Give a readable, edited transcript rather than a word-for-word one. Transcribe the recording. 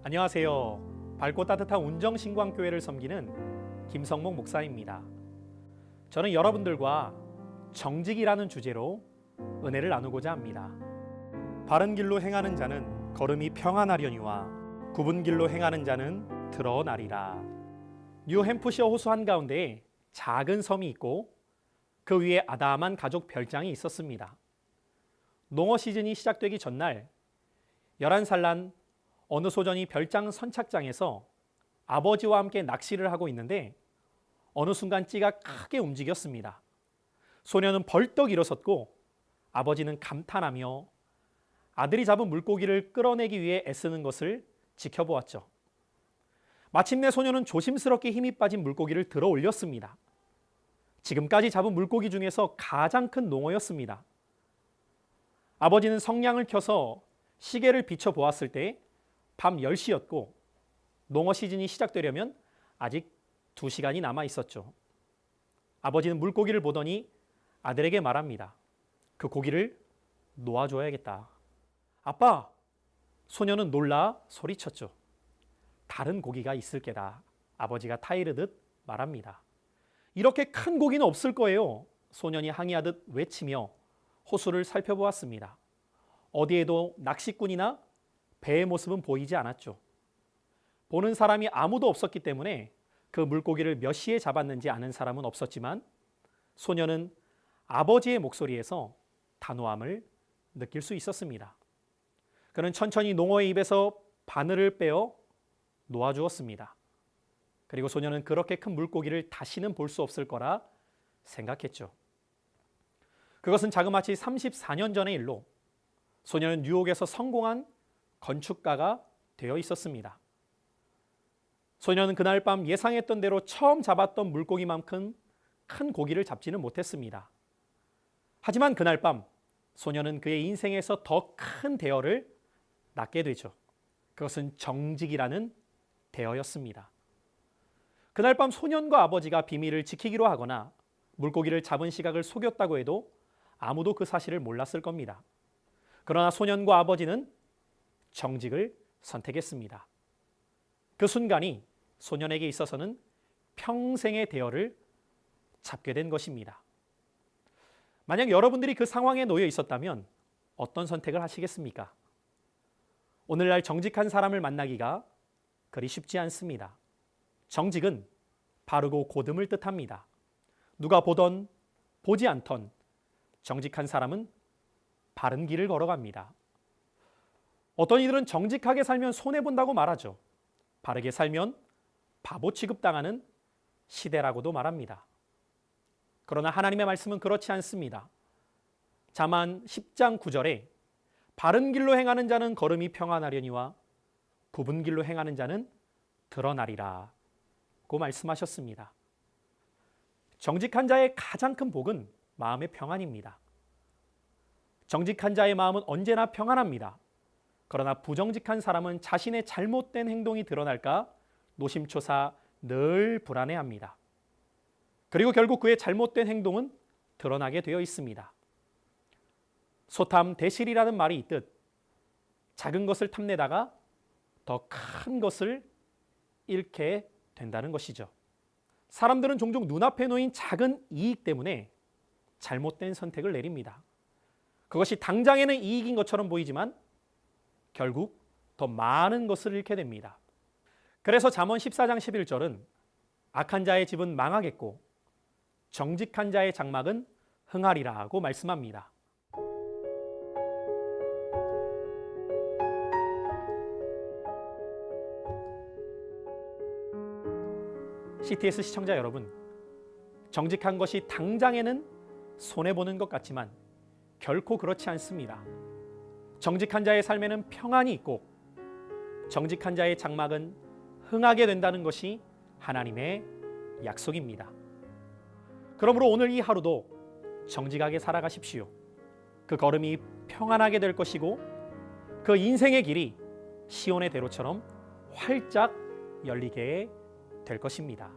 안녕하세요. 밝고 따뜻한 운정신광교회를 섬기는 김성목 목사입니다. 저는 여러분들과 정직이라는 주제로 은혜를 나누고자 합니다. 바른 길로 행하는 자는 걸음이 평안하려니와 굽은 길로 행하는 자는 드러나리라. 뉴햄프셔 호수 한가운데에 작은 섬이 있고 그 위에 아담한 가족 별장이 있었습니다. 농어 시즌이 시작되기 전날 11살 난 어느 소년이 별장 선착장에서 아버지와 함께 낚시를 하고 있는데 어느 순간 찌가 크게 움직였습니다. 소년은 벌떡 일어섰고 아버지는 감탄하며 아들이 잡은 물고기를 끌어내기 위해 애쓰는 것을 지켜보았죠. 마침내 소년은 조심스럽게 힘이 빠진 물고기를 들어 올렸습니다. 지금까지 잡은 물고기 중에서 가장 큰 농어였습니다. 아버지는 성냥을 켜서 시계를 비춰보았을 때 밤 10시였고 농어 시즌이 시작되려면 아직 2시간이 남아 있었죠. 아버지는 물고기를 보더니 아들에게 말합니다. 그 고기를 놓아줘야겠다. 아빠! 소녀는 놀라 소리쳤죠. 다른 고기가 있을 게다. 아버지가 타이르듯 말합니다. 이렇게 큰 고기는 없을 거예요. 소년이 항의하듯 외치며 호수를 살펴보았습니다. 어디에도 낚시꾼이나 배의 모습은 보이지 않았죠. 보는 사람이 아무도 없었기 때문에 그 물고기를 몇 시에 잡았는지 아는 사람은 없었지만 소년은 아버지의 목소리에서 단호함을 느낄 수 있었습니다. 그는 천천히 농어의 입에서 바늘을 빼어 놓아주었습니다. 그리고 소년은 그렇게 큰 물고기를 다시는 볼 수 없을 거라 생각했죠. 그것은 자그마치 34년 전의 일로 소년은 뉴욕에서 성공한 건축가가 되어 있었습니다. 소년은 그날 밤 예상했던 대로 처음 잡았던 물고기만큼 큰 고기를 잡지는 못했습니다. 하지만 그날 밤 소년은 그의 인생에서 더 큰 대어를 낳게 되죠. 그것은 정직이라는 대어였습니다. 그날 밤 소년과 아버지가 비밀을 지키기로 하거나 물고기를 잡은 시각을 속였다고 해도 아무도 그 사실을 몰랐을 겁니다. 그러나 소년과 아버지는 정직을 선택했습니다. 그 순간이 소년에게 있어서는 평생의 대어를 잡게 된 것입니다. 만약 여러분들이 그 상황에 놓여 있었다면 어떤 선택을 하시겠습니까? 오늘날 정직한 사람을 만나기가 그리 쉽지 않습니다. 정직은 바르고 고듬을 뜻합니다. 누가 보던 보지 않던 정직한 사람은 바른 길을 걸어갑니다. 어떤 이들은 정직하게 살면 손해본다고 말하죠. 바르게 살면 바보 취급당하는 시대라고도 말합니다. 그러나 하나님의 말씀은 그렇지 않습니다. 잠언 10장 9절에 바른 길로 행하는 자는 걸음이 평안하려니와 굽은 길로 행하는 자는 드러나리라 고 말씀하셨습니다. 정직한 자의 가장 큰 복은 마음의 평안입니다. 정직한 자의 마음은 언제나 평안합니다. 그러나 부정직한 사람은 자신의 잘못된 행동이 드러날까 노심초사 늘 불안해합니다. 그리고 결국 그의 잘못된 행동은 드러나게 되어 있습니다. 소탐 대실이라는 말이 있듯 작은 것을 탐내다가 더 큰 것을 잃게 된다는 것이죠. 사람들은 종종 눈앞에 놓인 작은 이익 때문에 잘못된 선택을 내립니다. 그것이 당장에는 이익인 것처럼 보이지만 결국 더 많은 것을 잃게 됩니다. 그래서 잠언 14장 11절은 악한 자의 집은 망하겠고 정직한 자의 장막은 흥하리라고 말씀합니다. CTS 시청자 여러분, 정직한 것이 당장에는 손해보는 것 같지만 결코 그렇지 않습니다. 정직한 자의 삶에는 평안이 있고 정직한 자의 장막은 흥하게 된다는 것이 하나님의 약속입니다. 그러므로 오늘 이 하루도 정직하게 살아가십시오. 그 걸음이 평안하게 될 것이고 그 인생의 길이 시온의 대로처럼 활짝 열리게 될 것입니다.